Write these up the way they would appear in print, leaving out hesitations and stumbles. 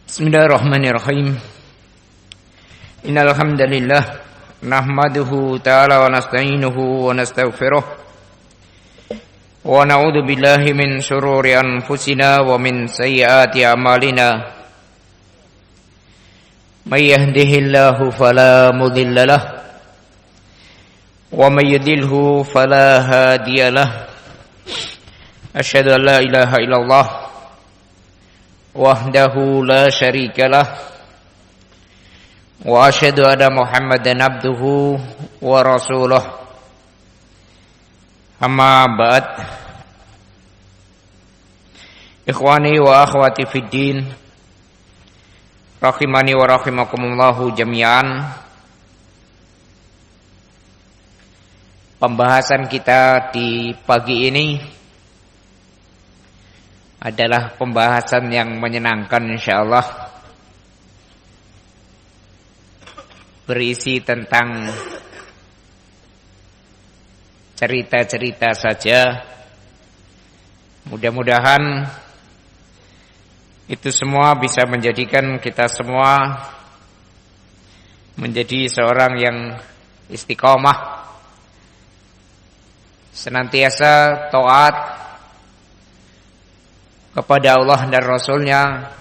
Bismillahirrahmanirrahim. Innal hamdalillah nahmaduhu ta'ala wa nasta'inuhu wa nastaghfiruh wa na'udzu billahi min shururi anfusina wa min sayyiati a'malina. May yahdihillahu fala mudilla lahu wa may yudlilhu fala hadiya lahu. Asyhadu an la ilaha illallah wahdahu la syarika lah wa asyhadu anna Muhammadan abduhu wa rasuluh. Amma ba'd. Ikhwani wa akhwati fid din, rahimani wa rahimakumullahu jami'an. Pembahasan kita di pagi ini adalah pembahasan yang menyenangkan insyaallah, berisi tentang cerita-cerita saja. Mudah-mudahan itu semua bisa menjadikan kita semua menjadi seorang yang istiqomah, senantiasa taat kepada Allah dan Rasulnya,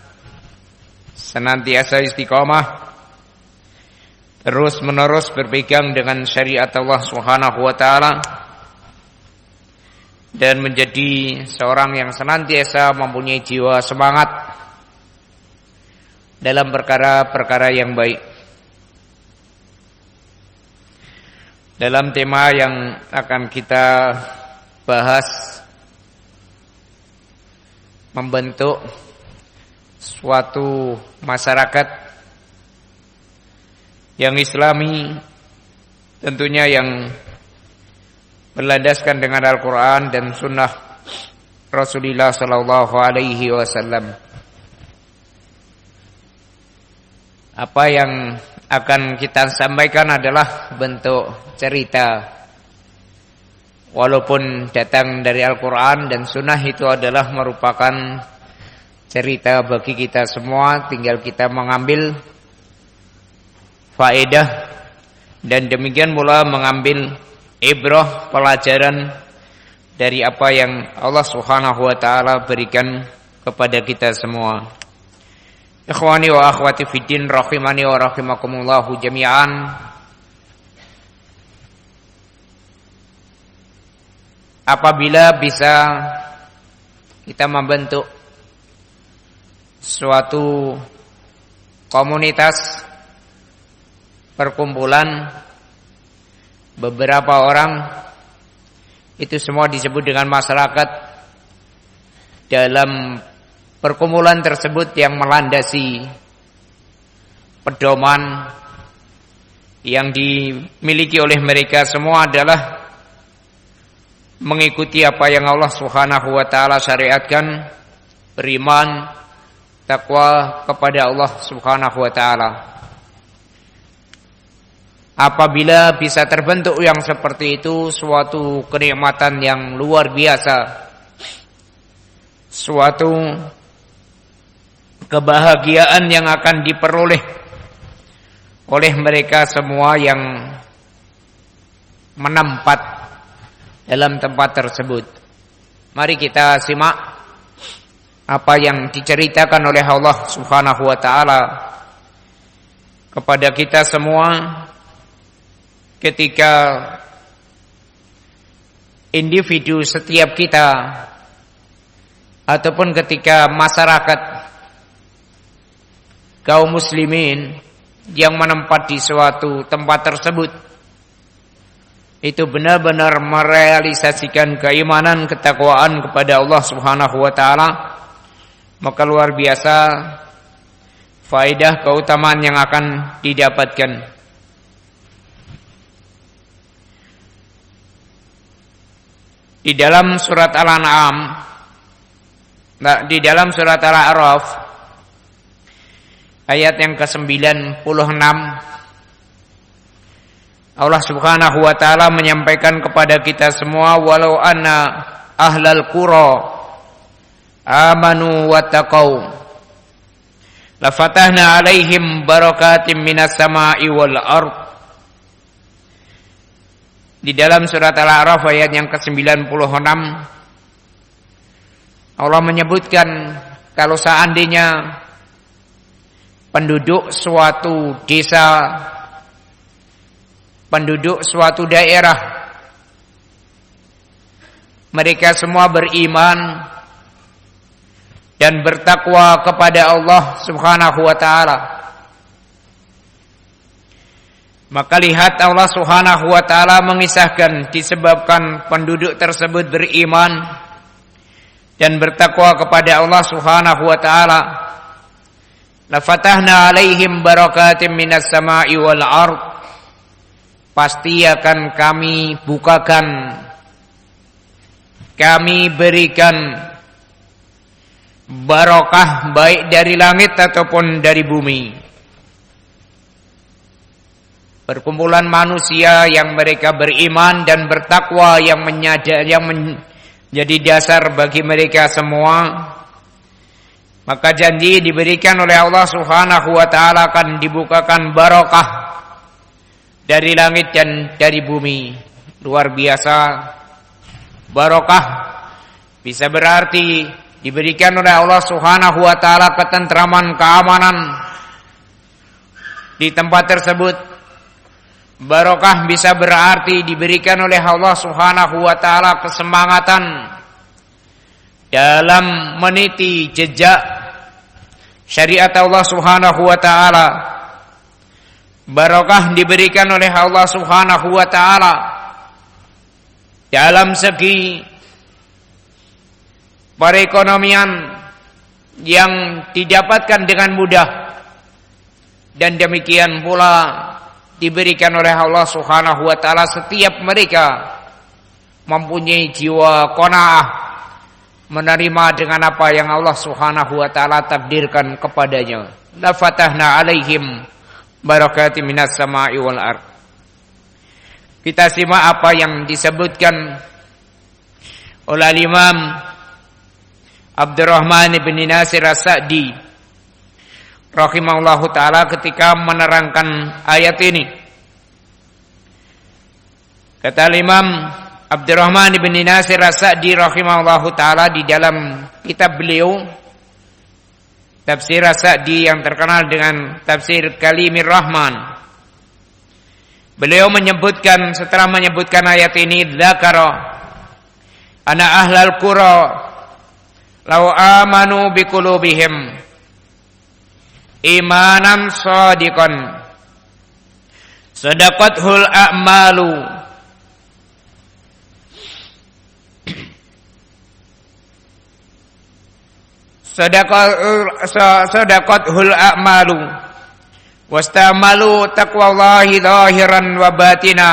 senantiasa istiqomah, terus menerus berpegang dengan syariat Allah Subhanahu wa ta'ala, dan menjadi seorang yang senantiasa mempunyai jiwa semangat dalam perkara-perkara yang baik. Dalam tema yang akan kita bahas, membentuk suatu masyarakat yang islami, tentunya yang berlandaskan dengan Al-Quran dan Sunnah Rasulullah Sallallahu Alaihi Wasallam. Apa yang akan kita sampaikan adalah bentuk cerita, walaupun datang dari Al-Quran dan Sunnah, itu adalah merupakan cerita bagi kita semua. Tinggal kita mengambil faedah dan demikian pula mengambil ibrah, pelajaran dari apa yang Allah Subhanahu wa ta'ala berikan kepada kita semua. Ikhwani wa akhwati fiddin, rahimani wa rahimakumullahu jami'an. Apabila bisa kita membentuk suatu komunitas, perkumpulan beberapa orang, itu semua disebut dengan masyarakat. Dalam perkumpulan tersebut yang melandasi pedoman yang dimiliki oleh mereka semua adalah mengikuti apa yang Allah Subhanahu wa ta'ala syariatkan, beriman, takwa kepada Allah Subhanahu wa ta'ala. Apabila bisa terbentuk yang seperti itu, suatu kenikmatan yang luar biasa, suatu kebahagiaan yang akan diperoleh oleh mereka semua yang menempat dalam tempat tersebut. Mari kita simak apa yang diceritakan oleh Allah Subhanahu wa ta'ala kepada kita semua ketika individu setiap kita ataupun ketika masyarakat kaum muslimin yang menempat di suatu tempat tersebut itu benar-benar merealisasikan keimanan, ketakwaan kepada Allah Subhanahu wa ta'ala, maka luar biasa faedah keutamaan yang akan didapatkan. Di dalam surat Al-An'am, di dalam surat Al-A'raf ayat yang ke-96, Allah Subhanahu wa ta'ala menyampaikan kepada kita semua, walau anna ahlal qura amanu wattaqau La fatahna 'alaihim barakatim minas sama'i wal ardh. Di dalam surat Al-A'raf ayat yang ke-96 Allah menyebutkan kalau seandainya penduduk suatu desa, penduduk suatu daerah, mereka semua beriman dan bertakwa kepada Allah Subhanahu wa taala, maka lihat Allah Subhanahu wa taala mengisahkan disebabkan penduduk tersebut beriman dan bertakwa kepada Allah Subhanahu wa taala, la fatahna 'alaihim barakatim minas sama'i wal ardh. Pasti akan kami bukakan, kami berikan barakah baik dari langit ataupun dari bumi. Perkumpulan manusia yang mereka beriman dan bertakwa yang menjadi dasar bagi mereka semua, maka janji diberikan oleh Allah Subhanahu wa taala akan dibukakan barakah dari langit dan dari bumi. Luar biasa. Barakah bisa berarti diberikan oleh Allah Subhanahu wa taala ketentraman, keamanan di tempat tersebut. Barakah bisa berarti diberikan oleh Allah Subhanahu wa taala kesemangatan dalam meniti jejak syariat Allah Subhanahu wa taala. Barakah diberikan oleh Allah Subhanahu wa taala dalam segi perekonomian yang didapatkan dengan mudah, dan demikian pula diberikan oleh Allah Subhanahu wa taala setiap mereka mempunyai jiwa qanaah, menerima dengan apa yang Allah Subhanahu wa taala takdirkan kepadanya. La fatahna 'alaihim barakatim minas sama'i wal ardh. Kita simak apa yang disebutkan oleh Imam Abdurrahman bin Nasir As-Sa'di rahimahullahu taala ketika menerangkan ayat ini. Kata Imam Abdurrahman bin Nasir As-Sa'di rahimahullahu taala di dalam kitab beliau Tafsir As-Sa'di yang terkenal dengan Tafsir Kalimir Rahman, beliau menyebutkan, setelah menyebutkan ayat ini, dzakara ana ahlal qura law amanu biqulubihim imanan shadiqan sadaqathul a'malu sadaqathul a'malu wastamalu taqwallahi zahiran wa batina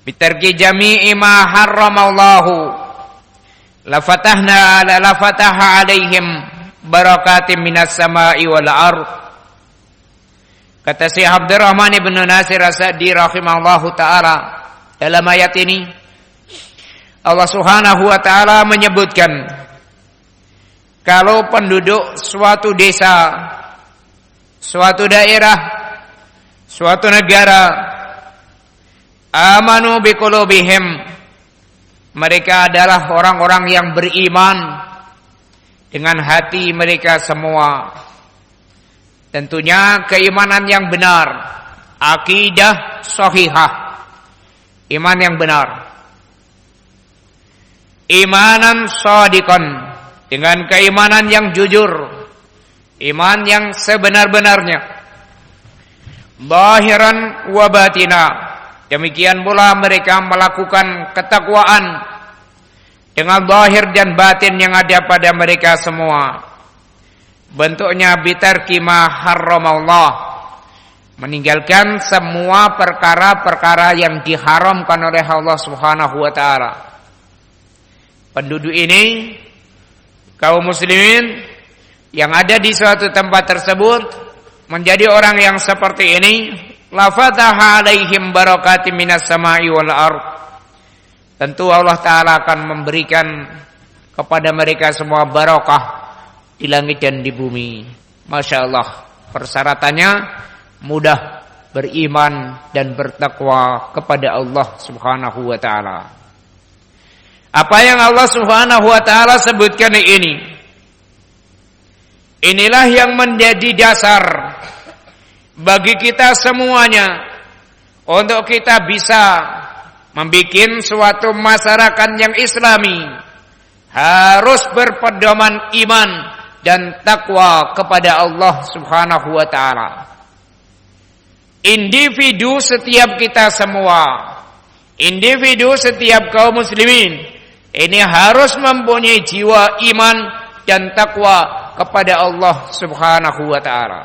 bitarki jami'i ma harramallahu la fataha 'alaihim barakatim minas sama'i wal ardh. Kata Syekh Abdurrahman bin Nasir As-Sa'di rahimahullahu taala, dalam ayat ini Allah Subhanahu wa taala menyebutkan kalau penduduk suatu desa, suatu daerah, suatu negara amanu biqulubihim, mereka adalah orang-orang yang beriman dengan hati mereka semua. Tentunya keimanan yang benar, akidah sahihah, iman yang benar. Imanan shadiqan, dengan keimanan yang jujur, iman yang sebenar-benarnya. Zahiran wa batina, demikian pula mereka melakukan ketakwaan dengan zahir dan batin yang ada pada mereka semua. Bentuknya bitarki ma harramallah, meninggalkan semua perkara-perkara yang diharamkan oleh Allah Subhanahu wa taala. Penduduk ini, kaum muslimin yang ada di suatu tempat tersebut, menjadi orang yang seperti ini, la fataha 'alaihim barakatim minas sama'i wal ardh. Tentu Allah taala akan memberikan kepada mereka semua barakah di langit dan di bumi. Masya Allah, persyaratannya mudah beriman dan bertakwa kepada Allah Subhanahu wa ta'ala. Apa yang Allah Subhanahu wa ta'ala sebutkan ini, inilah yang menjadi dasar bagi kita semuanya untuk kita bisa membuat suatu masyarakat yang islami, harus berpedoman iman dan takwa kepada Allah Subhanahu wa ta'ala. Individu setiap kita semua, individu setiap kaum muslimin, ini harus mempunyai jiwa iman dan takwa kepada Allah Subhanahu wa ta'ala.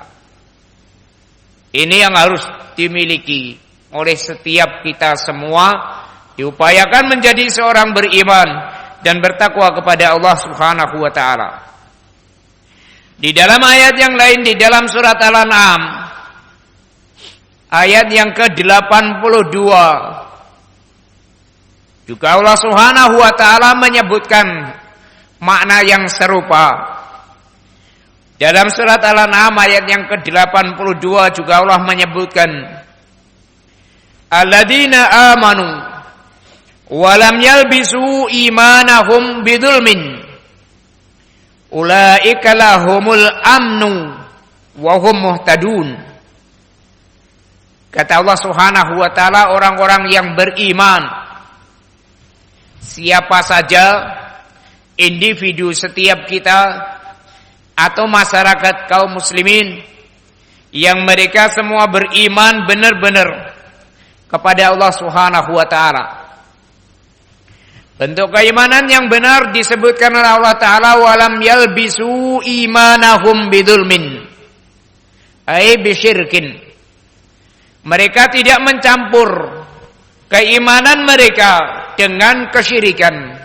Ini yang harus dimiliki oleh setiap kita semua, diupayakan menjadi seorang beriman dan bertakwa kepada Allah Subhanahu wa ta'ala. Di dalam ayat yang lain, di dalam surat Al-An'am ayat yang ke-82, juga Allah Subhanahu wa ta'ala menyebutkan makna yang serupa. Dalam surat Al-An'am ayat yang ke-82 juga Allah menyebutkan, alladzina amanu wa lam yalbisu imanahum bidzulmin ulaika lahumul amnu wa hum muhtadun. Kata Allah Subhanahu wa ta'ala, orang-orang yang beriman, siapa saja, individu setiap kita atau masyarakat kaum muslimin yang mereka semua beriman benar-benar kepada Allah Subhanahu wa ta'ala. Bentuk keimanan yang benar disebutkan oleh Allah Ta'ala, walam yalbisu imanahum bidzulmin, ay bisyirkin. Mereka tidak mencampur keimanan mereka dengan kesyirikan.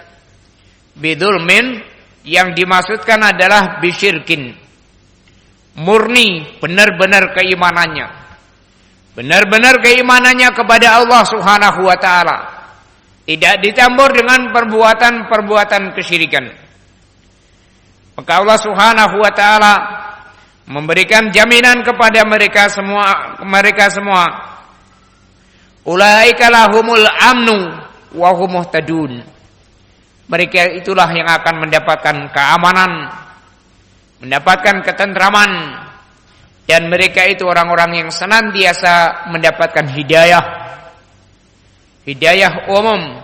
Bidzulmin yang dimaksudkan adalah bisyirkin, murni benar-benar keimanannya, benar-benar keimanannya kepada Allah Subhanahu wa ta'ala, tidak dicampur dengan perbuatan-perbuatan kesyirikan. Maka Allah Subhanahu wa ta'ala memberikan jaminan kepada mereka semua, ulaika lahumul amnu wa hum muhtadun. Mereka itulah yang akan mendapatkan keamanan, mendapatkan ketentraman, dan mereka itu orang-orang yang senantiasa mendapatkan hidayah. Hidayah umum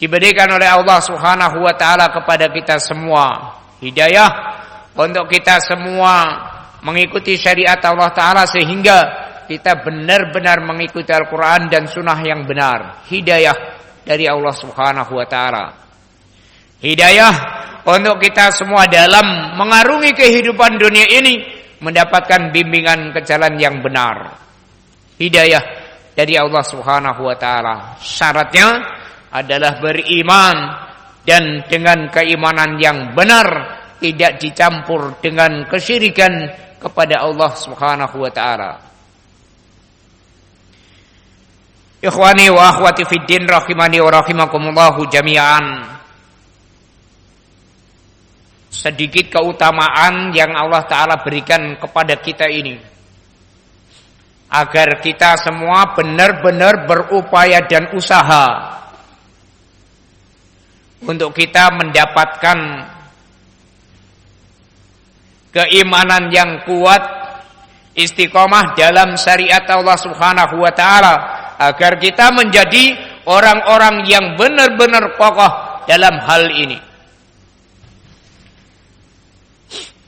diberikan oleh Allah Subhanahu wa ta'ala kepada kita semua. Hidayah untuk kita semua mengikuti syariat Allah Ta'ala sehingga kita benar-benar mengikuti Al-Quran dan Sunnah yang benar. Hidayah dari Allah Subhanahu wa ta'ala. Hidayah untuk kita semua dalam mengarungi kehidupan dunia ini, mendapatkan bimbingan ke jalan yang benar. Hidayah dari Allah Subhanahu wa ta'ala. Syaratnya adalah beriman dan dengan keimanan yang benar, tidak dicampur dengan kesyirikan kepada Allah Subhanahu wa ta'ala. Ikhwani wa akhwati fid din rahimani wa rahimakumullahu jami'an. Sedikit keutamaan yang Allah Ta'ala berikan kepada kita ini, agar kita semua benar-benar berupaya dan usaha untuk kita mendapatkan keimanan yang kuat, istiqomah dalam syariat Allah Subhanahu wa ta'ala, agar kita menjadi orang-orang yang benar-benar kokoh dalam hal ini.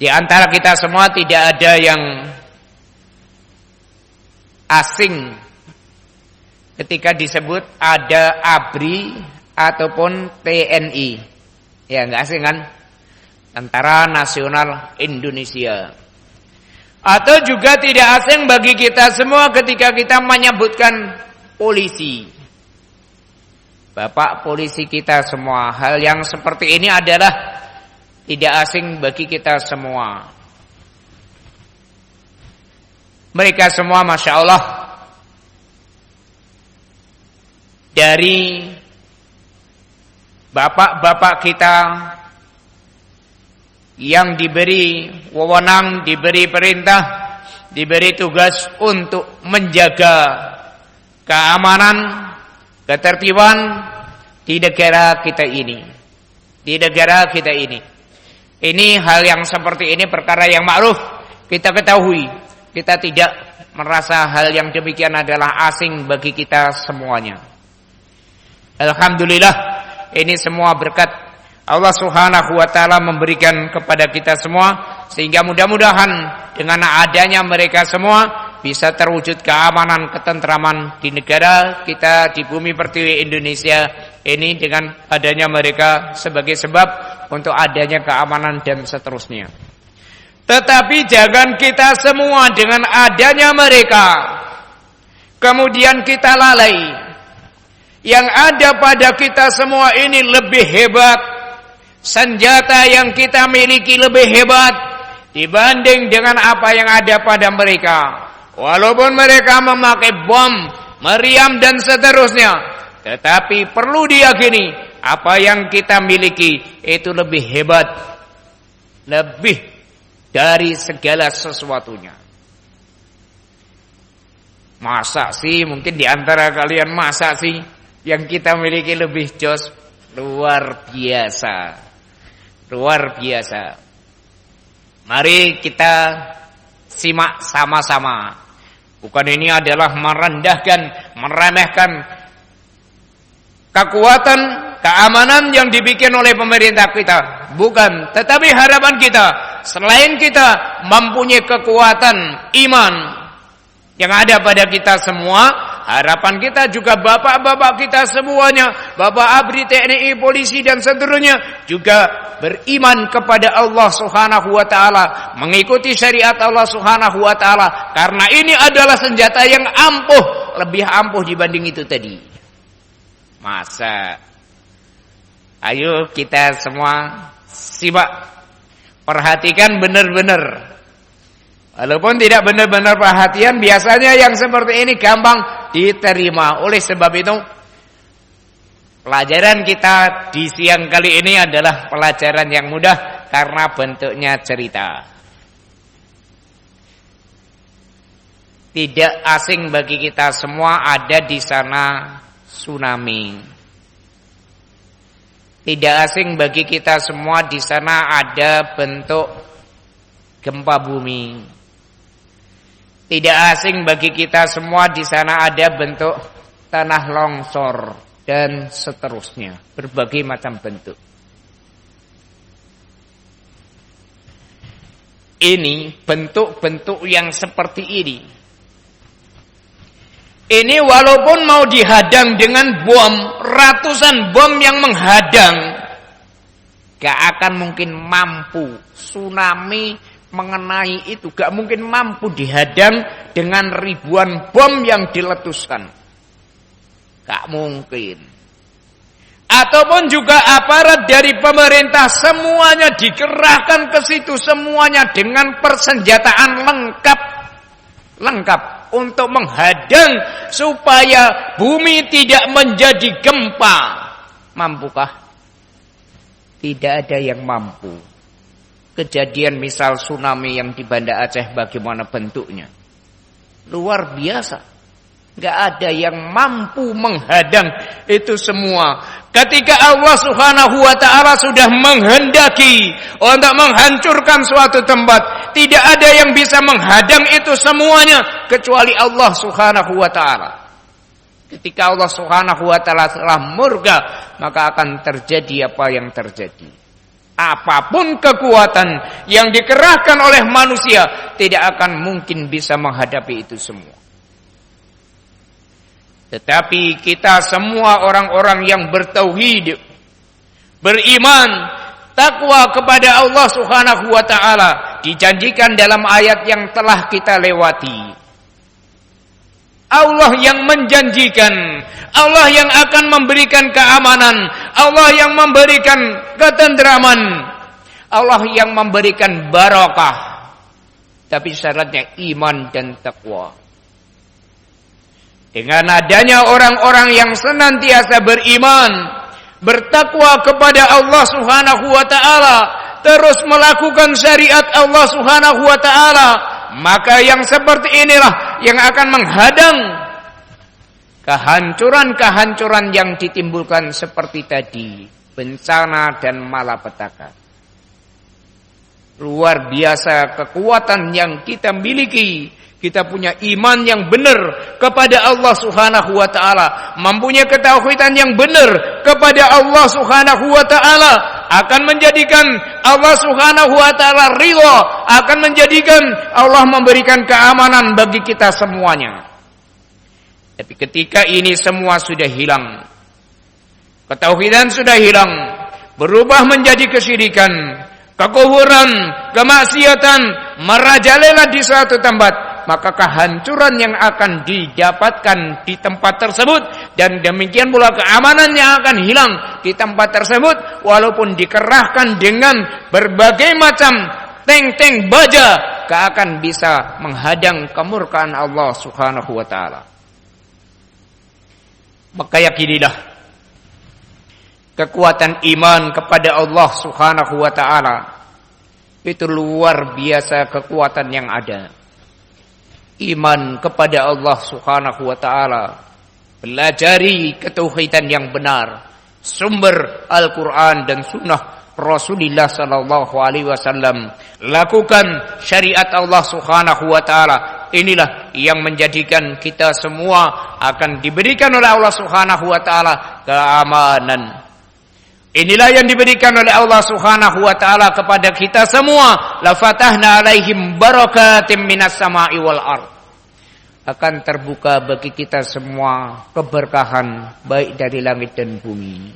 Di antara kita semua tidak ada yang asing ketika disebut ada ABRI ataupun TNI. Ya, enggak asing kan? Tentara Nasional Indonesia. Atau juga tidak asing bagi kita semua ketika kita menyebutkan polisi. Bapak polisi kita semua. Hal yang seperti ini adalah tidak asing bagi kita semua. Mereka semua Masya Allah, dari bapak-bapak kita yang diberi wewenang, diberi perintah, diberi tugas untuk menjaga keamanan, ketertiban di negara kita ini. Di negara kita ini. Ini hal yang seperti ini perkara yang ma'ruf, kita ketahui. Kita tidak merasa hal yang demikian adalah asing bagi kita semuanya. Alhamdulillah, ini semua berkat Allah Subhanahu wa taala memberikan kepada kita semua, sehingga mudah-mudahan dengan adanya mereka semua bisa terwujud keamanan, ketentraman di negara kita, di bumi pertiwi Indonesia ini, dengan adanya mereka sebagai sebab untuk adanya keamanan dan seterusnya. Tetapi jangan kita semua dengan adanya mereka kemudian kita lalai. Yang ada pada kita semua ini lebih hebat, senjata yang kita miliki lebih hebat dibanding dengan apa yang ada pada mereka. Walaupun mereka memakai bom, meriam dan seterusnya, tetapi perlu diyakini apa yang kita miliki itu lebih hebat, lebih dari segala sesuatunya. Masa sih, mungkin di antara kalian masa sih yang kita miliki lebih jos? Luar biasa. Luar biasa. Mari kita simak sama-sama. Bukan ini adalah merendahkan, meremehkan kekuatan, keamanan yang dibikin oleh pemerintah kita. Bukan. Tetapi harapan kita, selain kita mempunyai kekuatan iman yang ada pada kita semua, harapan kita juga bapak-bapak kita semuanya, bapak ABRI, TNI, polisi dan seterusnya juga beriman kepada Allah Subhanahu wa taala, mengikuti syariat Allah Subhanahu wa taala, karena ini adalah senjata yang ampuh, lebih ampuh dibanding itu tadi. Masa? Ayo kita semua simak, perhatikan benar-benar. Walaupun tidak benar-benar perhatian, biasanya yang seperti ini gampang diterima. Oleh sebab itu, pelajaran kita di siang kali ini adalah pelajaran yang mudah karena bentuknya cerita. Tidak asing bagi kita semua ada di sana tsunami. Tidak asing bagi kita semua di sana ada bentuk gempa bumi. Tidak asing bagi kita semua di sana ada bentuk tanah longsor dan seterusnya, berbagai macam bentuk. Ini bentuk-bentuk yang seperti ini. Ini walaupun mau dihadang dengan bom, ratusan bom yang menghadang, gak akan mungkin mampu. Tsunami mengenai itu gak mungkin mampu dihadang dengan ribuan bom yang diletuskan. Gak mungkin. Ataupun juga aparat dari pemerintah semuanya dikerahkan ke situ, semuanya dengan persenjataan lengkap untuk menghadang supaya bumi tidak menjadi gempa. Mampukah? Tidak ada yang mampu. Kejadian misal tsunami yang di Banda Aceh bagaimana bentuknya? Luar biasa. Gak ada yang mampu menghadang itu semua. Ketika Allah Subhanahu wa taala sudah menghendaki untuk menghancurkan suatu tempat, tidak ada yang bisa menghadang itu semuanya kecuali Allah Subhanahu wa taala. Ketika Allah Subhanahu wa taala telah murka, maka akan terjadi apa yang terjadi. Apapun kekuatan yang dikerahkan oleh manusia tidak akan mungkin bisa menghadapi itu semua. Tetapi kita semua orang-orang yang bertauhid, beriman, takwa kepada Allah Subhanahu wa taala, dijanjikan dalam ayat yang telah kita lewati. Allah yang menjanjikan, Allah yang akan memberikan keamanan, Allah yang memberikan ketentraman, Allah yang memberikan barakah. Tapi syaratnya iman dan takwa. Dengan adanya orang-orang yang senantiasa beriman, bertakwa kepada Allah Subhanahu wa taala, terus melakukan syariat Allah Subhanahu wa taala, maka yang seperti inilah yang akan menghadang kehancuran-kehancuran yang ditimbulkan seperti tadi, bencana dan malapetaka. Luar biasa kekuatan yang kita miliki. Kita punya iman yang benar kepada Allah Subhanahu wa taala, mempunyai ketauhidan yang benar kepada Allah Subhanahu wa taala, akan menjadikan Allah Subhanahu wa taala ridha, akan menjadikan Allah memberikan keamanan bagi kita semuanya. Tapi ketika ini semua sudah hilang, ketauhidan sudah hilang, berubah menjadi kesyirikan, kekufuran, kemaksiatan merajalela di suatu tempat, maka kehancuran yang akan didapatkan di tempat tersebut, dan demikian pula keamanan yang akan hilang di tempat tersebut, walaupun dikerahkan dengan berbagai macam tank-tank baja, gak akan bisa menghadang kemurkaan Allah Subhanahu wa taala. Maka yakinilah kekuatan iman kepada Allah Subhanahu wa taala itu luar biasa kekuatan yang ada. Iman kepada Allah Subhanahu wa taala, pelajari ketauhidan yang benar, sumber Al-Qur'an dan sunnah Rasulullah sallallahu alaihi wasallam, lakukan syariat Allah Subhanahu wa taala. Inilah yang menjadikan kita semua akan diberikan oleh Allah Subhanahu wa taala keamanan. Inilah yang diberikan oleh Allah Subhanahu wa taala kepada kita semua. La fatahna alaihim barakatim minas sama'i wal ard. Akan terbuka bagi kita semua keberkahan baik dari langit dan bumi.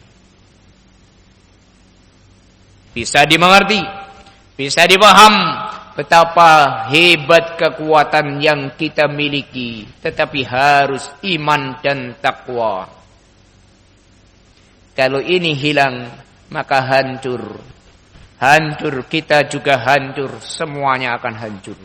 Bisa dimengerti, bisa dipaham betapa hebat kekuatan yang kita miliki, tetapi harus iman dan takwa. Kalau ini hilang, maka hancur. Hancur, kita juga hancur. Semuanya akan hancur.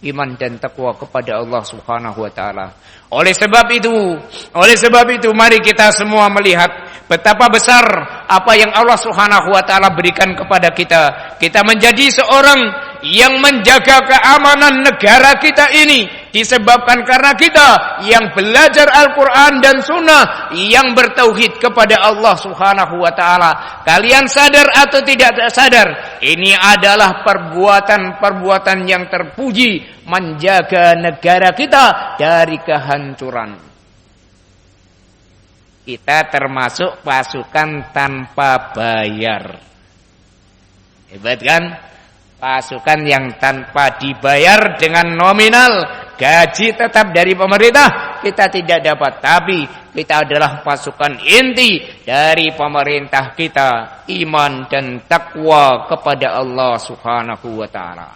Iman dan takwa kepada Allah Subhanahu wa taala. Oleh sebab itu mari kita semua melihat betapa besar apa yang Allah Subhanahu wa taala berikan kepada kita. Kita menjadi seorang yang menjaga keamanan negara kita ini disebabkan karena kita yang belajar Al-Quran dan Sunnah, yang bertauhid kepada Allah Subhanahu wa taala. Kalian sadar atau tidak sadar, ini adalah perbuatan-perbuatan yang terpuji menjaga negara kita dari kehancuran. Kita termasuk pasukan tanpa bayar. Hebat kan? Pasukan yang tanpa dibayar dengan nominal, gaji tetap dari pemerintah kita tidak dapat, tapi kita adalah pasukan inti dari pemerintah kita, iman dan takwa kepada Allah Subhanahu wa taala.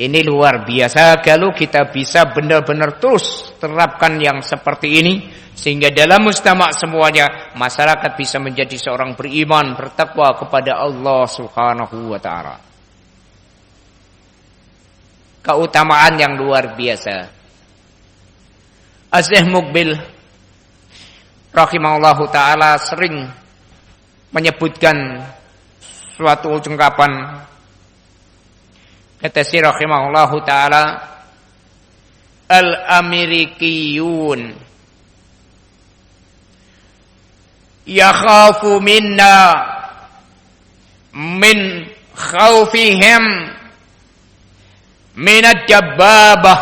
Ini luar biasa kalau kita bisa benar-benar terus terapkan yang seperti ini, sehingga dalam mujtama' semuanya masyarakat bisa menjadi seorang beriman, bertakwa kepada Allah Subhanahu wa taala. Keutamaan yang luar biasa. Asy-Syaikh Muqbil rahimahullahu taala sering menyebutkan suatu ungkapan. Kata Syekh rahimahullahu taala, al-Amerikiyun yakhafu minna min khawfihim minad jabbabah.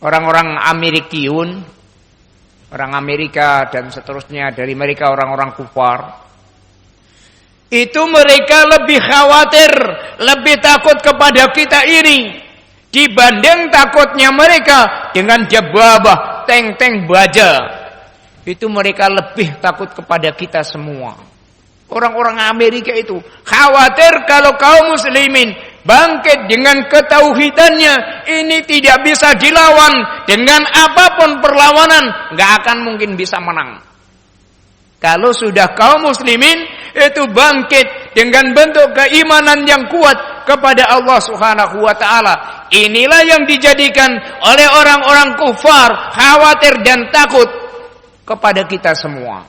Orang-orang Amerikiyun, orang Amerika dan seterusnya dari mereka, orang-orang kufar, itu mereka lebih khawatir, lebih takut kepada kita ini dibanding takutnya mereka dengan jabbabah, tank-tank baja. Itu mereka lebih takut kepada kita semua. Orang-orang Amerika itu khawatir kalau kaum muslimin bangkit dengan ketauhidannya, ini tidak bisa dilawan dengan apapun perlawanan, nggak akan mungkin bisa menang. Kalau sudah kaum muslimin itu bangkit dengan bentuk keimanan yang kuat kepada Allah Subhanahu wa taala, inilah yang dijadikan oleh orang-orang kufar khawatir dan takut kepada kita semua.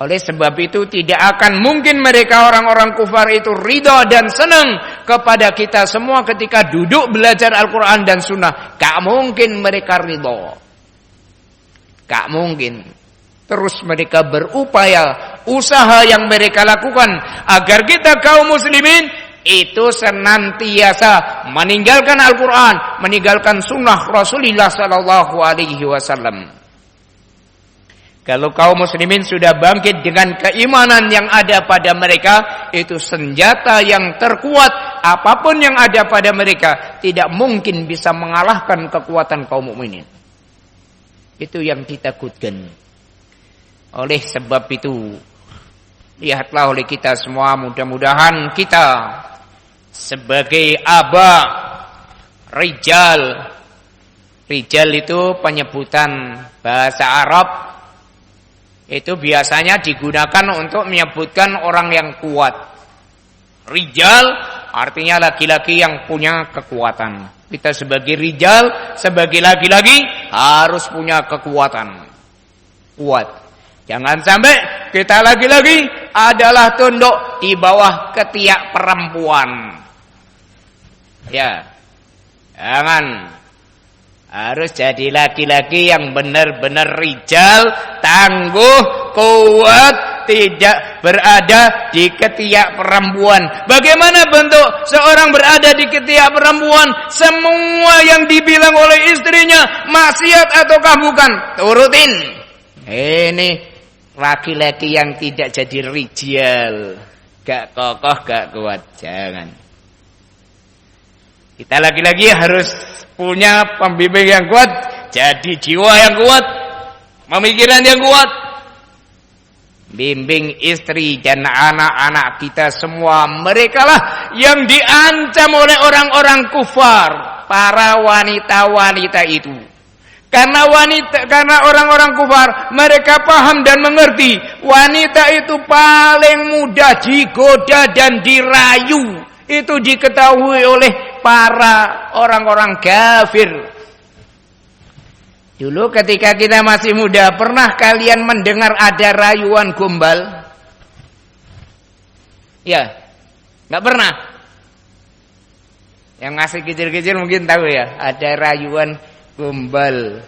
Oleh sebab itu tidak akan mungkin mereka orang-orang kufar itu ridha dan senang kepada kita semua ketika duduk belajar Al-Quran dan Sunnah. Gak mungkin mereka ridha. Gak mungkin. Terus mereka berupaya, usaha yang mereka lakukan agar kita kaum muslimin itu senantiasa meninggalkan Al-Quran, meninggalkan Sunnah Rasulullah Sallallahu Alaihi Wasallam. Kalau kaum muslimin sudah bangkit dengan keimanan yang ada pada mereka, itu senjata yang terkuat. Apapun yang ada pada mereka tidak mungkin bisa mengalahkan kekuatan kaum mukminin. Itu yang ditakutkan. Oleh sebab itu, lihatlah oleh kita semua, mudah-mudahan kita sebagai rijal itu penyebutan bahasa Arab, itu biasanya digunakan untuk menyebutkan orang yang kuat. Rijal artinya laki-laki yang punya kekuatan. Kita sebagai rijal, sebagai laki-laki harus punya kekuatan. Kuat. Jangan sampai kita laki-laki adalah tunduk di bawah ketiak perempuan. Ya. Jangan. Harus jadi laki-laki yang benar-benar rijal, tangguh, kuat, tidak berada di ketiak perempuan. Bagaimana bentuk seorang berada di ketiak perempuan? Semua yang dibilang oleh istrinya maksiat ataukah bukan? Turutin. Ini laki-laki yang tidak jadi rijal, gak kokoh, gak kuat. Jangan. Kita laki-laki harus punya pembimbing yang kuat, jadi jiwa yang kuat, pemikiran yang kuat. Bimbing istri dan anak-anak kita semua. Mereka lah yang diancam oleh orang-orang kufar, para wanita-wanita itu. Karena orang-orang kufar, mereka paham dan mengerti, wanita itu paling mudah digoda dan dirayu. Itu diketahui oleh para orang-orang kafir. Dulu ketika kita masih muda, pernah kalian mendengar ada rayuan gombal? Ya, nggak pernah. Yang masih kecil-kecil mungkin tahu ya, ada rayuan gombal.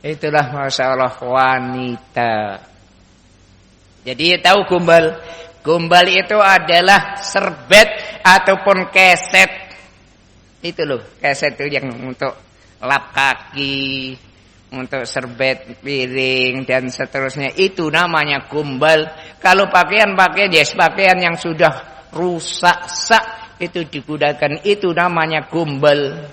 Itulah Masya Allah wanita. Jadi tahu gombal? Gombal itu adalah serbet ataupun keset. Itu loh, keset itu yang untuk lap kaki, untuk serbet piring dan seterusnya. Itu namanya gombal. Kalau pakaian-pakaian, yes, pakaian yang sudah rusak sak itu digunakan, itu namanya gombal.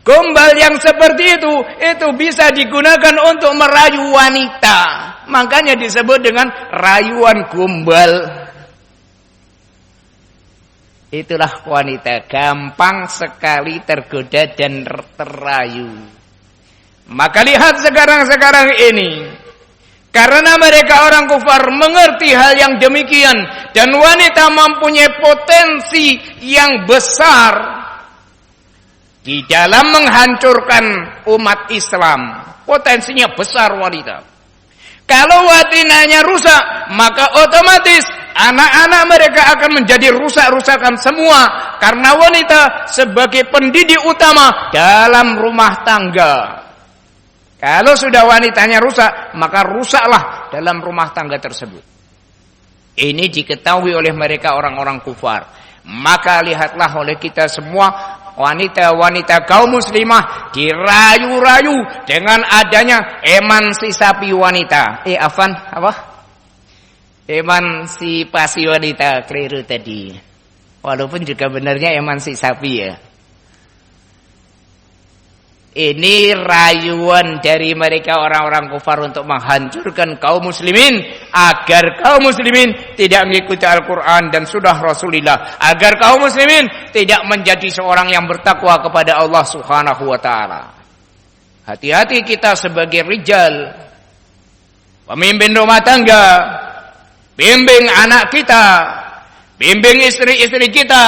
Gombal yang seperti itu bisa digunakan untuk merayu wanita. Makanya disebut dengan rayuan gombal. Itulah wanita, gampang sekali tergoda dan terayu. Maka lihat sekarang ini, karena mereka orang kufar mengerti hal yang demikian, dan wanita mempunyai potensi yang besar di dalam menghancurkan umat Islam. Potensinya besar wanita. Kalau wanitanya rusak, maka otomatis anak-anak mereka akan menjadi rusak-rusakan semua. Karena wanita sebagai pendidik utama dalam rumah tangga. Kalau sudah wanitanya rusak, maka rusaklah dalam rumah tangga tersebut. Ini diketahui oleh mereka orang-orang kufar. Maka lihatlah oleh kita semua, wanita-wanita kaum muslimah dirayu-rayu dengan adanya emansipasi wanita. Emansipasi wanita, keliru tadi. Walaupun juga benarnya emansipasi ya. Ini rayuan dari mereka orang-orang kufar untuk menghancurkan kaum muslimin, agar kaum muslimin tidak mengikuti Al-Quran dan sunnah Rasulullah, agar kaum muslimin tidak menjadi seorang yang bertakwa kepada Allah Subhanahu wa taala. Hati-hati kita sebagai rijal, pemimpin rumah tangga, bimbing anak kita, bimbing istri-istri kita,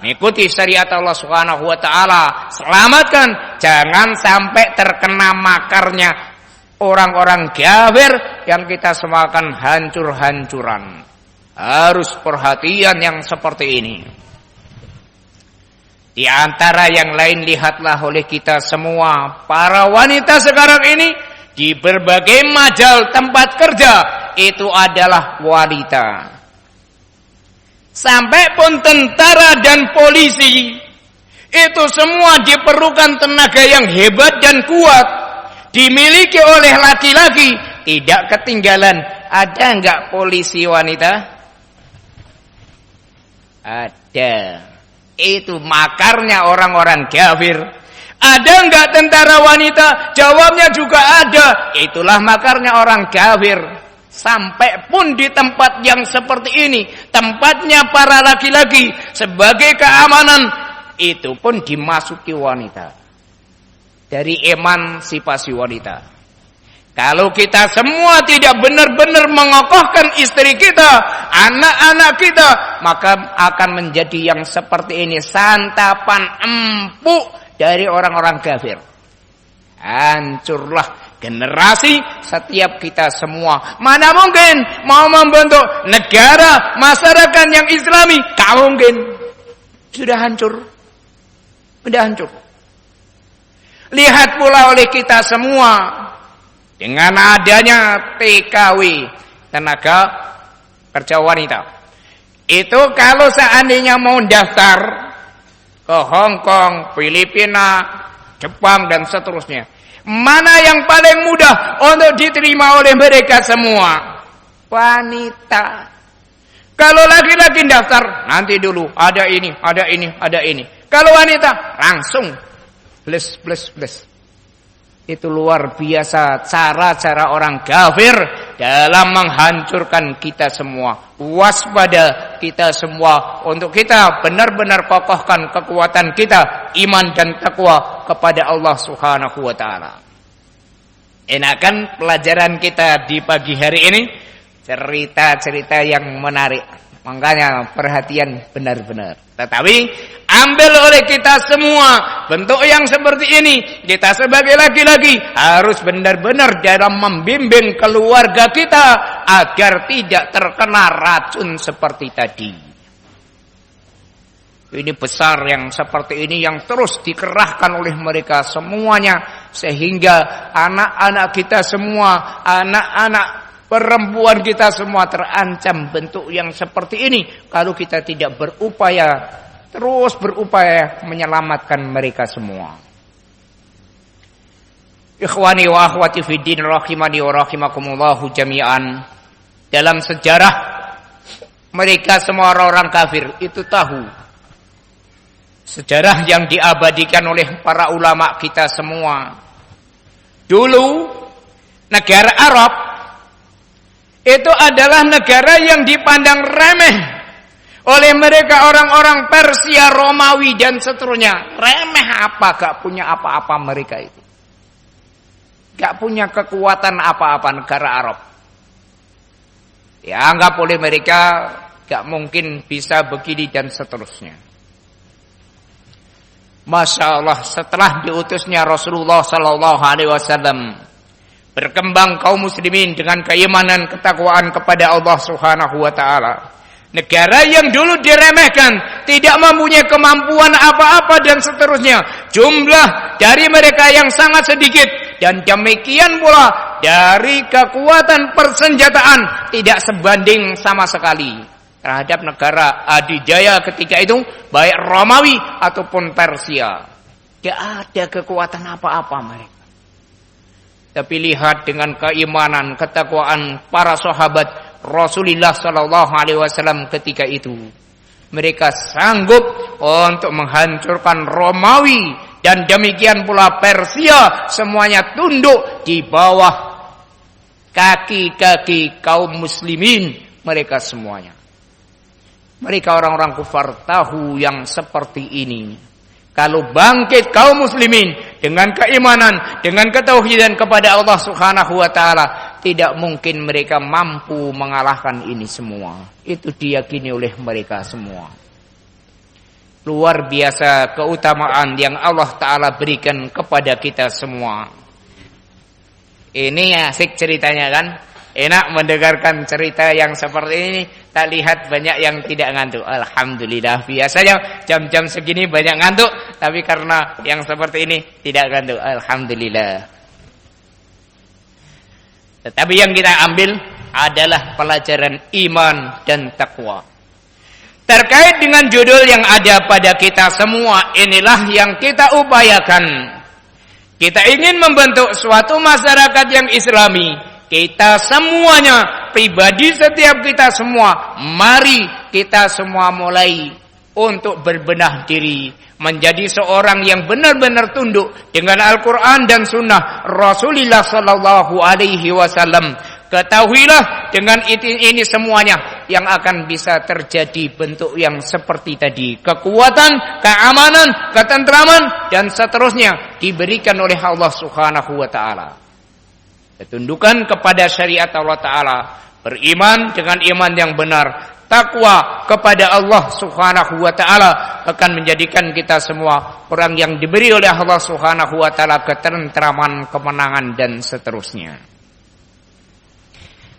mengikuti syariat Allah Subhanahu wa taala. Selamatkan, jangan sampai terkena makarnya orang-orang kafir yang kita semakan hancur-hancuran. Harus perhatian yang seperti ini. Di antara yang lain, lihatlah oleh kita semua, para wanita sekarang ini di berbagai majal tempat kerja itu adalah wanita. Sampai pun tentara dan polisi itu semua diperlukan tenaga yang hebat dan kuat, dimiliki oleh laki-laki. Tidak ketinggalan, ada enggak polisi wanita? Ada. Itu makarnya orang-orang kafir. Ada enggak tentara wanita? Jawabnya juga ada. Itulah makarnya orang kafir. Sampai pun di tempat yang seperti ini, tempatnya para laki-laki sebagai keamanan, itu pun dimasuki wanita. Dari emansipasi wanita. Kalau kita semua tidak benar-benar mengokohkan istri kita, anak-anak kita, maka akan menjadi yang seperti ini, santapan empuk dari orang-orang kafir. Hancurlah generasi setiap kita semua. Mana mungkin mau membentuk negara, masyarakat yang islami? Tak mungkin. Sudah hancur. Sudah hancur. Lihat pula oleh kita semua, dengan adanya TKW, tenaga kerja wanita. Itu kalau seandainya mau daftar ke Hong Kong, Filipina, Jepang dan seterusnya, mana yang paling mudah untuk diterima oleh mereka semua? Wanita. Kalau laki-laki daftar, nanti dulu ada ini, ada ini, ada ini. Kalau wanita langsung plus. Itu luar biasa cara-cara orang kafir dalam menghancurkan kita semua. Waspada kita semua untuk kita benar-benar kokohkan kekuatan kita, iman dan takwa kepada Allah Subhanahu wa taala. Enakan pelajaran kita di pagi hari ini, cerita-cerita yang menarik. Makanya perhatian benar-benar. Tetapi ambil oleh kita semua bentuk yang seperti ini. Kita sebagai laki-laki harus benar-benar dalam membimbing keluarga kita agar tidak terkena racun seperti tadi. Ini besar yang seperti ini yang terus dikerahkan oleh mereka semuanya, sehingga anak-anak kita semua, anak-anak perempuan kita semua terancam bentuk yang seperti ini kalau kita tidak berupaya, terus berupaya menyelamatkan mereka semua. Ikhwani wa akhwati fiddin rahimani wa rahimakumullahu jami'an. Dalam sejarah mereka semua orang kafir itu tahu sejarah yang diabadikan oleh para ulama kita semua. Dulu negara Arab itu adalah negara yang dipandang remeh oleh mereka orang-orang Persia, Romawi dan seterusnya. Remeh apa? Gak punya apa-apa mereka itu. Gak punya kekuatan apa-apa negara Arab. Ya anggap oleh mereka gak mungkin bisa begini dan seterusnya. Masya Allah, setelah diutusnya Rasulullah SAW, berkembang kaum muslimin dengan keimanan, ketakwaan kepada Allah Subhanahu wa taala. Negara yang dulu diremehkan, tidak mempunyai kemampuan apa-apa dan seterusnya. Jumlah dari mereka yang sangat sedikit, dan demikian pula dari kekuatan persenjataan tidak sebanding sama sekali terhadap negara adidaya ketika itu, baik Romawi ataupun Persia. Tidak ada kekuatan apa-apa mereka. Tapi lihat dengan keimanan, ketakwaan para sahabat Rasulullah SAW ketika itu, mereka sanggup untuk menghancurkan Romawi dan demikian pula Persia, semuanya tunduk di bawah kaki-kaki kaum muslimin mereka semuanya. Mereka orang-orang kufar tahu yang seperti ini. Kalau bangkit kaum muslimin dengan keimanan, dengan ketauhidan kepada Allah Subhanahu wa taala, tidak mungkin mereka mampu mengalahkan ini semua. Itu diyakini oleh mereka semua. Luar biasa keutamaan yang Allah taala berikan kepada kita semua. Ini asik ceritanya kan. Enak mendengarkan cerita yang seperti ini. Tak lihat banyak yang tidak ngantuk. Alhamdulillah. Biasanya jam-jam segini banyak ngantuk. Tapi karena yang seperti ini tidak ngantuk. Alhamdulillah. Tetapi yang kita ambil adalah pelajaran iman dan takwa. Terkait dengan judul yang ada pada kita semua, inilah yang kita upayakan. Kita ingin membentuk suatu masyarakat yang islami. Kita semuanya, pribadi setiap kita semua, mari kita semua mulai untuk berbenah diri, menjadi seorang yang benar-benar tunduk dengan Al-Quran dan Sunnah Rasulullah Sallallahu Alaihi Wasallam. Ketahuilah dengan ini semuanya yang akan bisa terjadi bentuk yang seperti tadi. Kekuatan, keamanan, ketentraman, dan seterusnya diberikan oleh Allah Subhanahu wa Ta'ala. Ketundukan kepada syariat Allah Ta'ala, beriman dengan iman yang benar, takwa kepada Allah Subhanahu wa Ta'ala akan menjadikan kita semua orang yang diberi oleh Allah Subhanahu wa Ta'ala ketentraman, kemenangan, dan seterusnya.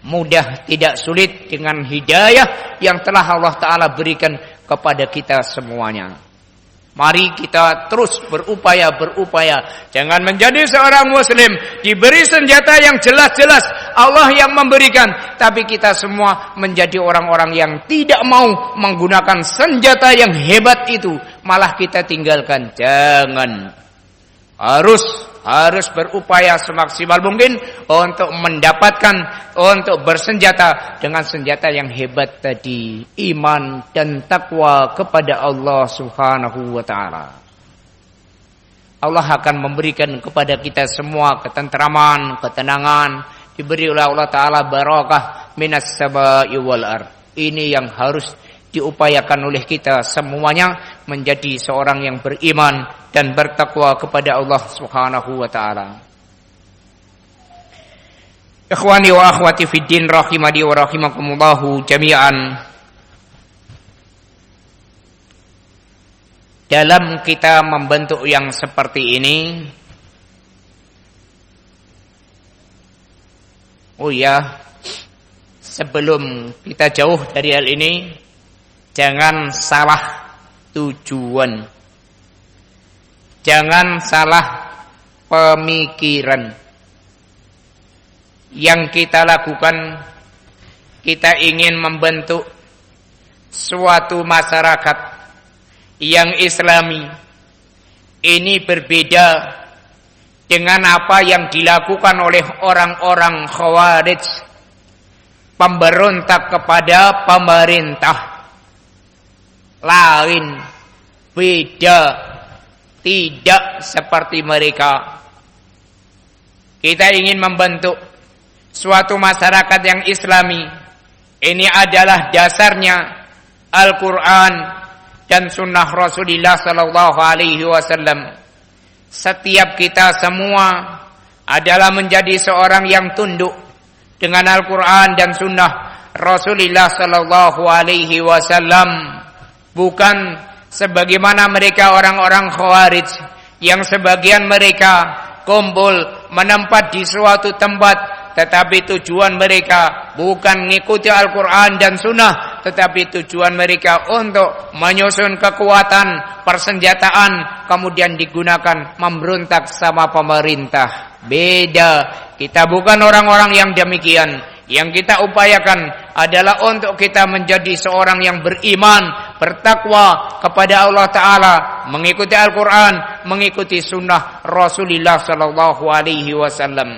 Mudah tidak sulit dengan hidayah yang telah Allah Ta'ala berikan kepada kita semuanya. Mari kita terus berupaya. Jangan menjadi seorang muslim diberi senjata yang jelas-jelas Allah yang memberikan, tapi kita semua menjadi orang-orang yang tidak mau menggunakan senjata yang hebat itu, malah kita tinggalkan. Jangan. Harus berupaya semaksimal mungkin untuk mendapatkan, untuk bersenjata dengan senjata yang hebat tadi, iman dan takwa kepada Allah Subhanahu wa Ta'ala. Allah akan memberikan kepada kita semua ketentraman, ketenangan, diberi oleh Allah Ta'ala barakah minas sama'i wal ard. Ini yang harus diupayakan oleh kita semuanya, menjadi seorang yang beriman dan bertakwa kepada Allah Subhanahu wa Ta'ala. Ikhwani wa akhwati fid din rahimani wa rahimakumullahu jami'an. Dalam kita membentuk yang seperti ini, sebelum kita jauh dari hal ini, jangan salah tujuan. Jangan salah pemikiran. Yang kita lakukan, kita ingin membentuk suatu masyarakat yang islami. Ini berbeda dengan apa yang dilakukan oleh orang-orang Khawarij, pemberontak kepada pemerintah. Lain, beda, tidak seperti mereka. Kita ingin membentuk suatu masyarakat yang islami. Ini adalah dasarnya Al-Quran dan Sunnah Rasulullah Sallallahu Alaihi Wasallam. Setiap kita semua adalah menjadi seorang yang tunduk dengan Al-Quran dan Sunnah Rasulullah Sallallahu Alaihi Wasallam. Bukan sebagaimana mereka orang-orang Khawarij yang sebagian mereka kumpul menempat di suatu tempat, tetapi tujuan mereka bukan mengikuti Al-Quran dan Sunnah, tetapi tujuan mereka untuk menyusun kekuatan, persenjataan, kemudian digunakan memberontak sama pemerintah. Beda, kita bukan orang-orang yang demikian. Yang kita upayakan adalah untuk kita menjadi seorang yang beriman, bertakwa kepada Allah Ta'ala, mengikuti Al-Quran, mengikuti Sunnah Rasulullah Sallallahu Alaihi Wasallam.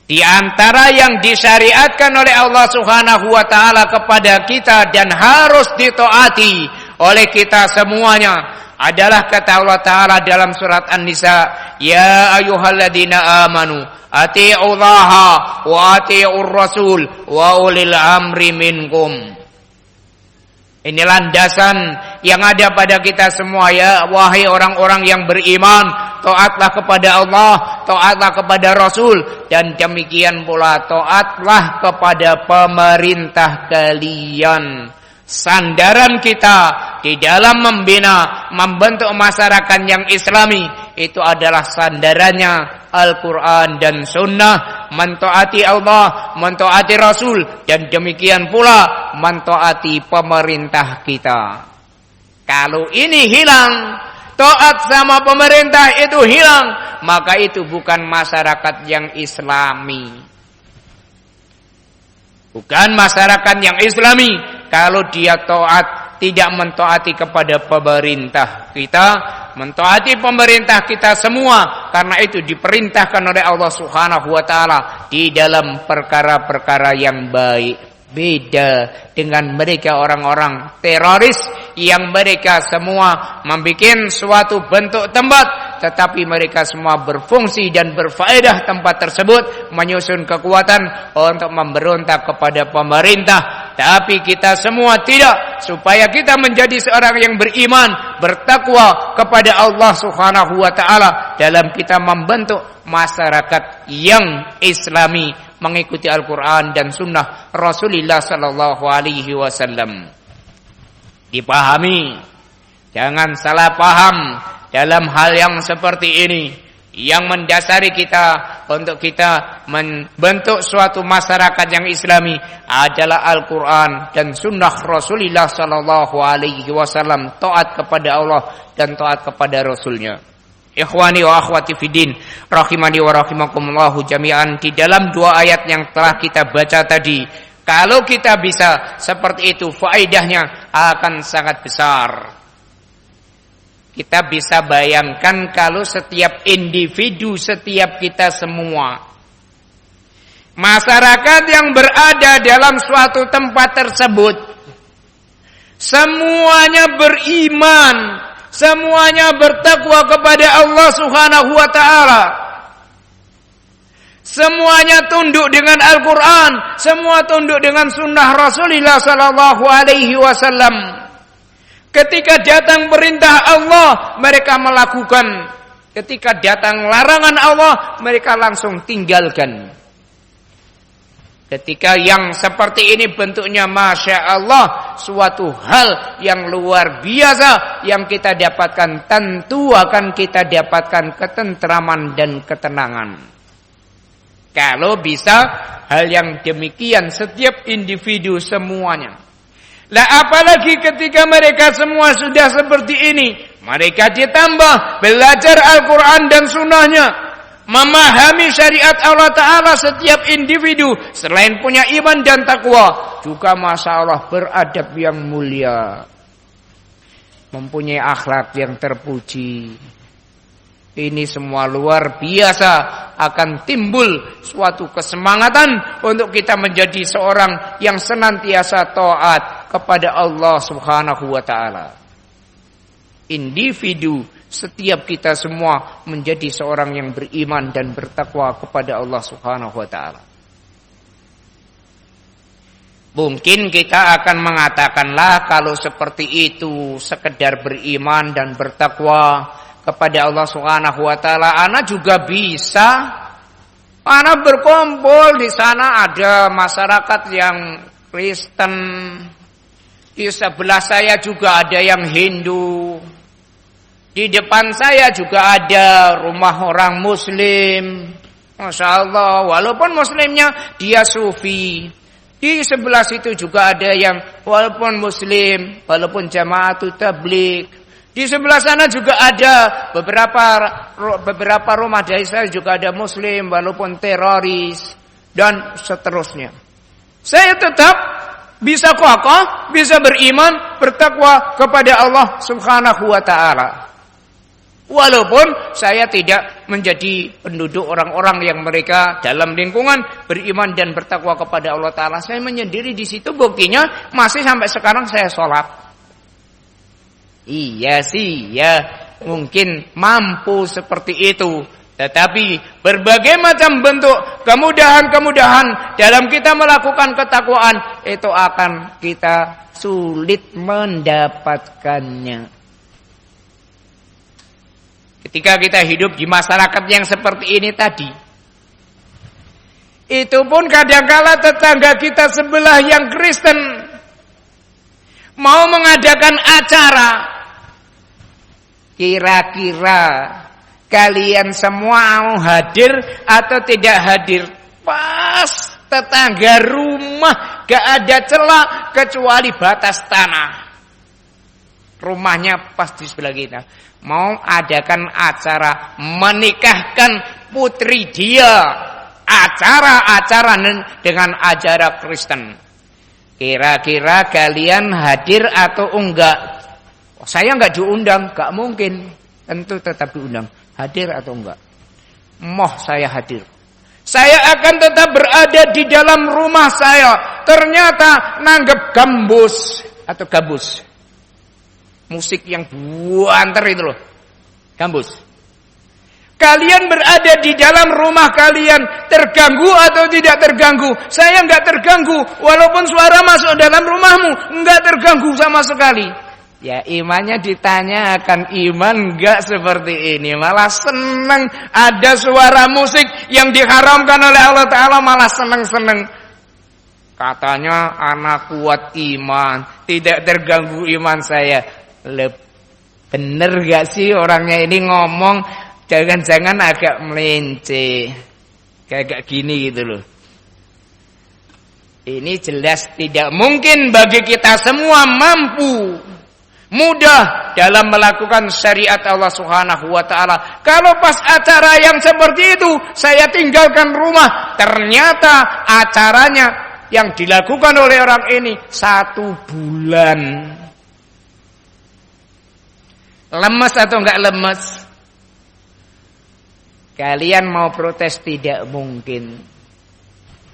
Di antara yang disyariatkan oleh Allah Subhanahu wa Ta'ala kepada kita dan harus ditaati oleh kita semuanya adalah kata Allah Ta'ala dalam surat An-Nisa, ya ayyuhalladzina amanu ati'ullaha wa ati'ur rasul wa ulil amri minkum. Ini landasan yang ada pada kita semua, ya wahai orang-orang yang beriman, taatlah kepada Allah, taatlah kepada Rasul, dan demikian pula taatlah kepada pemerintah kalian. Sandaran kita di dalam membina, membentuk masyarakat yang islami, itu adalah sandarannya Al-Quran dan Sunnah. Mentaati Allah, mentaati Rasul, dan demikian pula mentaati pemerintah kita. Kalau ini hilang, taat sama pemerintah itu hilang, maka itu bukan masyarakat yang Islami. Bukan masyarakat yang Islami kalau dia taat, tidak mentaati kepada pemerintah kita, mentaati pemerintah kita semua, karena itu diperintahkan oleh Allah Subhanahu wa taala di dalam perkara-perkara yang baik. Beda dengan mereka orang-orang teroris yang mereka semua membuat suatu bentuk tempat, tetapi mereka semua berfungsi dan berfaedah tempat tersebut, menyusun kekuatan untuk memberontak kepada pemerintah. Tapi kita semua tidak, supaya kita menjadi seorang yang beriman, bertakwa kepada Allah Subhanahu wa taala dalam kita membentuk masyarakat yang Islami, mengikuti Al-Quran dan Sunnah Rasulullah Sallallahu Alaihi Wasallam. Dipahami, jangan salah paham dalam hal yang seperti ini. Yang mendasari kita untuk kita membentuk suatu masyarakat yang Islami adalah Al-Quran dan Sunnah Rasulullah Sallallahu Alaihi Wasallam. Taat kepada Allah dan taat kepada Rasulnya. Ikhwani wa akhwati fiddin, rahimani wa rahimakumullahu jami'an. Di dalam dua ayat yang telah kita baca tadi, kalau kita bisa seperti itu, faedahnya akan sangat besar. Kita bisa bayangkan kalau setiap individu, setiap kita semua, masyarakat yang berada dalam suatu tempat tersebut, semuanya beriman, semuanya bertakwa kepada Allah Subhanahu wa taala. Semuanya tunduk dengan Al-Quran, semua tunduk dengan Sunnah Rasulullah Sallallahu Alaihi Wasallam. Ketika datang perintah Allah, mereka melakukan. Ketika datang larangan Allah, mereka langsung tinggalkan. Ketika yang seperti ini bentuknya Masya Allah, suatu hal yang luar biasa yang kita dapatkan, tentu akan kita dapatkan ketentraman dan ketenangan. Kalau bisa hal yang demikian setiap individu semuanya. Lah apalagi ketika mereka semua sudah seperti ini, mereka ditambah belajar Al-Quran dan Sunnahnya, memahami syariat Allah Ta'ala. Setiap individu selain punya iman dan takwa, juga Masya Allah beradab yang mulia, mempunyai akhlak yang terpuji. Ini semua luar biasa, akan timbul suatu kesemangatan untuk kita menjadi seorang yang senantiasa taat kepada Allah Subhanahu wa taala. Individu, setiap kita semua menjadi seorang yang beriman dan bertakwa kepada Allah Subhanahu wa taala. Mungkin kita akan mengatakanlah kalau seperti itu, sekedar beriman dan bertakwa kepada Allah Subhanahu wa taala, ana juga bisa. Ana berkumpul di sana, ada masyarakat yang Kristen. Di sebelah saya juga ada yang Hindu. Di depan saya juga ada rumah orang Muslim. Masya Allah, walaupun Muslimnya dia Sufi. Di sebelah situ juga ada yang walaupun Muslim, walaupun Jamaatul Tabligh. Di sebelah sana juga ada beberapa rumah dari saya juga ada Muslim, walaupun teroris, dan seterusnya. Saya tetap bisa kokoh, bisa beriman, bertakwa kepada Allah Subhanahu wa taala. Walaupun saya tidak menjadi penduduk orang-orang yang mereka dalam lingkungan beriman dan bertakwa kepada Allah Ta'ala. Saya menyendiri di situ, buktinya masih sampai sekarang saya sholat. Iya sih, ya mungkin mampu seperti itu. Tetapi berbagai macam bentuk kemudahan-kemudahan dalam kita melakukan ketakwaan, itu akan kita sulit mendapatkannya. Ketika kita hidup di masyarakat yang seperti ini tadi, itu pun kadangkala tetangga kita sebelah yang Kristen mau mengadakan acara, kira-kira kalian semua mau hadir atau tidak hadir. Pas tetangga rumah gak ada celah kecuali batas tanah. Rumahnya pas di sebelah kita. Mau adakan acara menikahkan putri dia. Acara-acara dengan ajaran Kristen. Kira-kira kalian hadir atau enggak? Saya enggak diundang, enggak mungkin. Tentu tetap diundang. Hadir atau enggak? Moh saya hadir. Saya akan tetap berada di dalam rumah saya. Ternyata nanggep gambus atau gabus. Musik yang buanter itu loh. Gambus. Kalian berada di dalam rumah kalian, terganggu atau tidak terganggu? Saya enggak terganggu, walaupun suara masuk dalam rumahmu, enggak terganggu sama sekali. Ya imannya ditanya akan iman enggak seperti ini, malah senang ada suara musik yang diharamkan oleh Allah Ta'ala, malah senang-senang. Katanya anak kuat iman, tidak terganggu iman saya. Bener gak sih orangnya ini ngomong? Jangan-jangan agak melenceng. Kayak gini gitu loh. Ini jelas tidak mungkin bagi kita semua mampu mudah dalam melakukan syariat Allah Subhanahu wa taala. Kalau pas acara yang seperti itu saya tinggalkan rumah, ternyata acaranya yang dilakukan oleh orang ini 1 bulan. Lemes atau enggak lemes? Kalian mau protes tidak mungkin.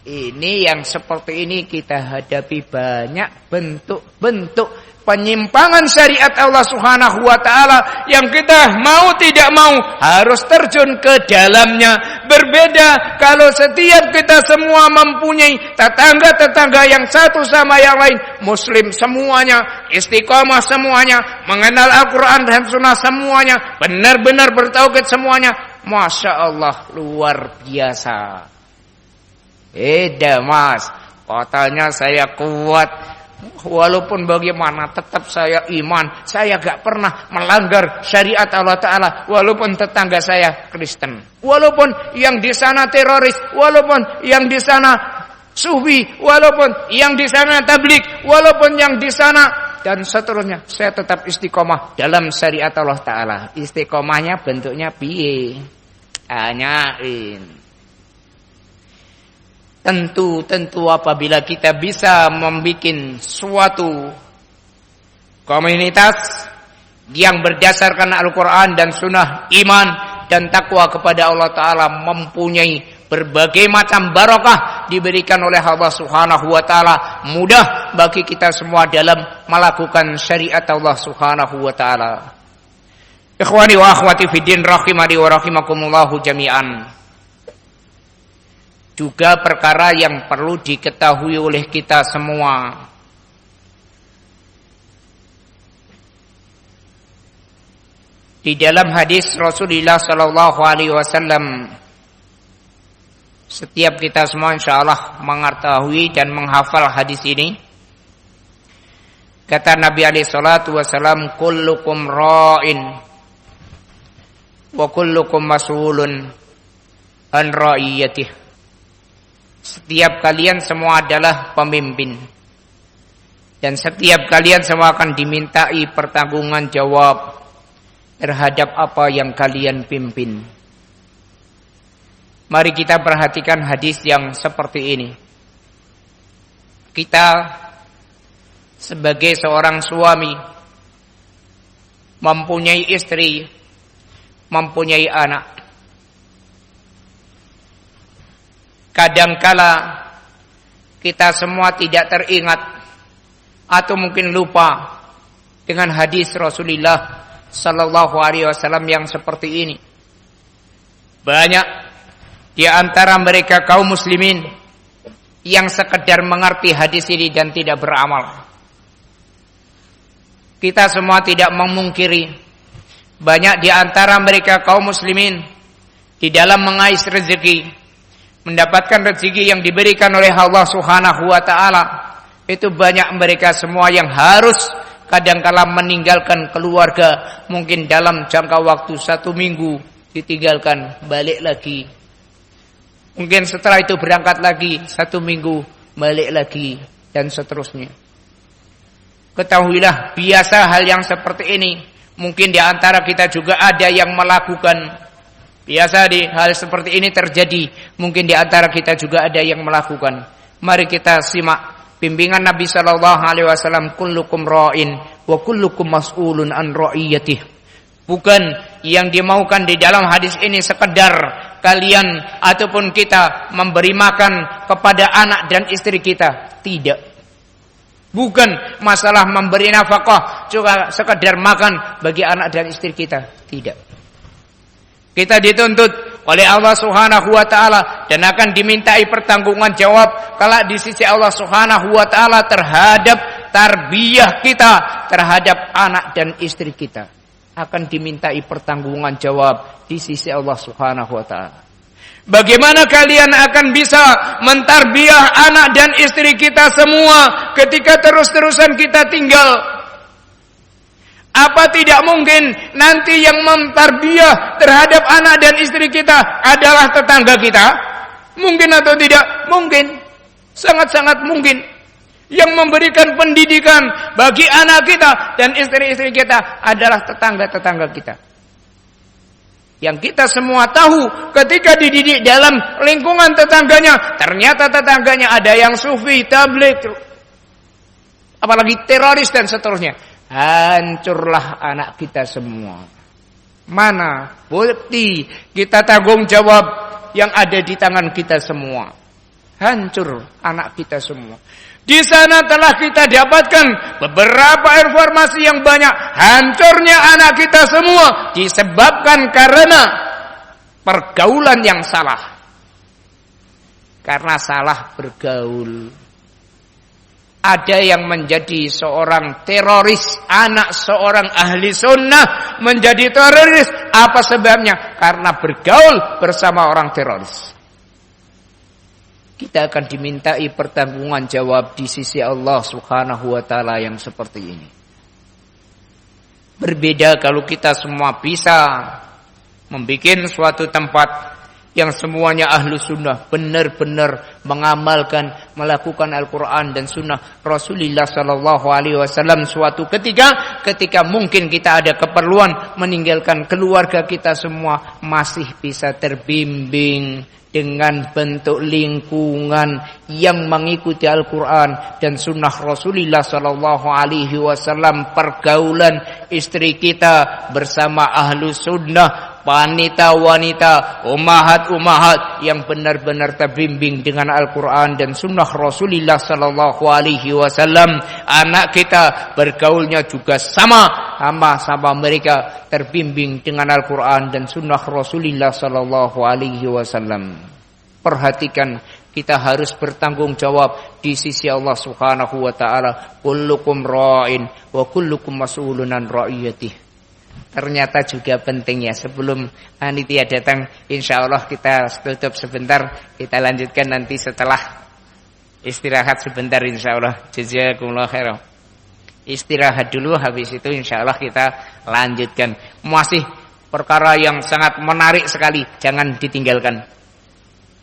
Ini yang seperti ini kita hadapi banyak bentuk-bentuk penyimpangan syariat Allah Subhanahu wa taala yang kita mau tidak mau harus terjun ke dalamnya. Berbeda kalau setiap kita semua mempunyai tetangga-tetangga yang satu sama yang lain muslim semuanya, istiqomah semuanya, mengenal Al-Qur'an dan Sunnah semuanya, benar-benar bertauhid semuanya. Masya Allah, luar biasa. Mas, katanya saya kuat. Walaupun bagaimana tetap saya iman. Saya gak pernah melanggar syariat Allah Ta'ala. Walaupun tetangga saya Kristen. Walaupun yang di sana teroris. Walaupun yang di sana sufi. Walaupun yang di sana tablik. Walaupun yang di sana dan seterusnya, saya tetap istiqomah dalam syariat Allah Ta'ala. Istiqomahnya bentuknya piye? Tanyain. Tentu apabila kita bisa membuat suatu komunitas yang berdasarkan Al-Quran dan Sunnah, iman dan takwa kepada Allah Ta'ala, mempunyai berbagai macam barakah diberikan oleh Allah Subhanahu wa taala, mudah bagi kita semua dalam melakukan syariat Allah Subhanahu wa taala. Ikhwani wa akhwati fiddin rahimani wa rahimakumullahu jami'an. Juga perkara yang perlu diketahui oleh kita semua. Di dalam hadis Rasulullah sallallahu alaihi wasallam, setiap kita semua insyaallah mengetahui dan menghafal hadis ini. Kata Nabi alaihi salatu wasallam, kullukum ra'in wa kullukum mas'ulun an ra'iyatihi. Setiap kalian semua adalah pemimpin. Dan setiap kalian semua akan dimintai pertanggungan jawab terhadap apa yang kalian pimpin. Mari kita perhatikan hadis yang seperti ini. Kita sebagai seorang suami mempunyai istri, mempunyai anak. Kadangkala kita semua tidak teringat atau mungkin lupa dengan hadis Rasulullah sallallahu alaihi wasallam yang seperti ini. Banyak di antara mereka kaum muslimin yang sekedar mengerti hadis ini dan tidak beramal. Kita semua tidak memungkiri banyak di antara mereka kaum muslimin di dalam mengais rezeki, mendapatkan rezeki yang diberikan oleh Allah Subhanahu wa taala. Itu banyak mereka semua yang harus kadangkala meninggalkan keluarga, mungkin dalam jangka waktu 1 minggu, ditinggalkan, balik lagi. Mungkin setelah itu berangkat lagi 1 minggu, balik lagi, dan seterusnya. Ketahuilah, biasa hal yang seperti ini. Mungkin di antara kita juga ada yang melakukan. Biasa di hal seperti ini terjadi. Mungkin di antara kita juga ada yang melakukan. Mari kita simak bimbingan Nabi sallallahu alaihi wasallam, kullukum ra'in wa kullukum mas'ulun an ra'iyatih. Bukan yang dimaukan di dalam hadis ini sekedar kalian ataupun kita memberi makan kepada anak dan istri kita. Tidak. Bukan masalah memberi nafkah juga sekedar makan bagi anak dan istri kita. Tidak. Kita dituntut oleh Allah Subhanahu wa taala dan akan dimintai pertanggungjawaban jawab kala di sisi Allah Subhanahu wa taala terhadap tarbiyah kita terhadap anak dan istri kita. Akan dimintai pertanggungjawaban jawab di sisi Allah Subhanahu wa taala. Bagaimana kalian akan bisa mentarbiyah anak dan istri kita semua ketika terus-terusan kita tinggal? Apa tidak mungkin nanti yang mentarbiyah terhadap anak dan istri kita adalah tetangga kita? Mungkin atau tidak? Mungkin. Sangat-sangat mungkin. Yang memberikan pendidikan bagi anak kita dan istri-istri kita adalah tetangga-tetangga kita. Yang kita semua tahu ketika dididik dalam lingkungan tetangganya, ternyata tetangganya ada yang sufi, tabligh, apalagi teroris dan seterusnya. Hancurlah anak kita semua. Mana bukti kita tanggung jawab yang ada di tangan kita semua? Hancur anak kita semua. Di sana telah kita dapatkan beberapa informasi yang banyak. Hancurnya anak kita semua disebabkan karena pergaulan yang salah. Karena salah bergaul. Ada yang menjadi seorang teroris, anak seorang ahli sunnah menjadi teroris. Apa sebabnya? Karena bergaul bersama orang teroris. Kita akan dimintai pertanggungan jawab di sisi Allah Subhanahu wa taala yang seperti ini. Berbeda kalau kita semua bisa membuat suatu tempat yang semuanya ahlu sunnah benar-benar mengamalkan, melakukan Al-Quran dan sunnah Rasulullah sallallahu alaihi wasallam suatu ketika mungkin kita ada keperluan meninggalkan keluarga kita semua, masih bisa terbimbing dengan bentuk lingkungan yang mengikuti Al-Quran dan sunnah Rasulullah sallallahu alaihi wasallam, pergaulan istri kita bersama ahlu sunnah, wanita-wanita, umahat-umahat yang benar-benar terbimbing dengan Al-Quran dan sunnah Rasulullah sallallahu alaihi wasallam. Anak kita bergaulnya juga sama mereka terbimbing dengan Al-Quran dan sunnah Rasulullah sallallahu alaihi wasallam. Perhatikan, kita harus bertanggung jawab di sisi Allah Subhanahu wa taala. Kullukum ra'in wa kullukum mas'ulun an ra'iyatih. Ternyata juga penting ya, sebelum panitia datang, insyaallah kita tutup sebentar, kita lanjutkan nanti setelah istirahat sebentar insyaallah. Jazakumullah khairan. Istirahat dulu, habis itu insyaallah kita lanjutkan. Masih perkara yang sangat menarik sekali, jangan ditinggalkan.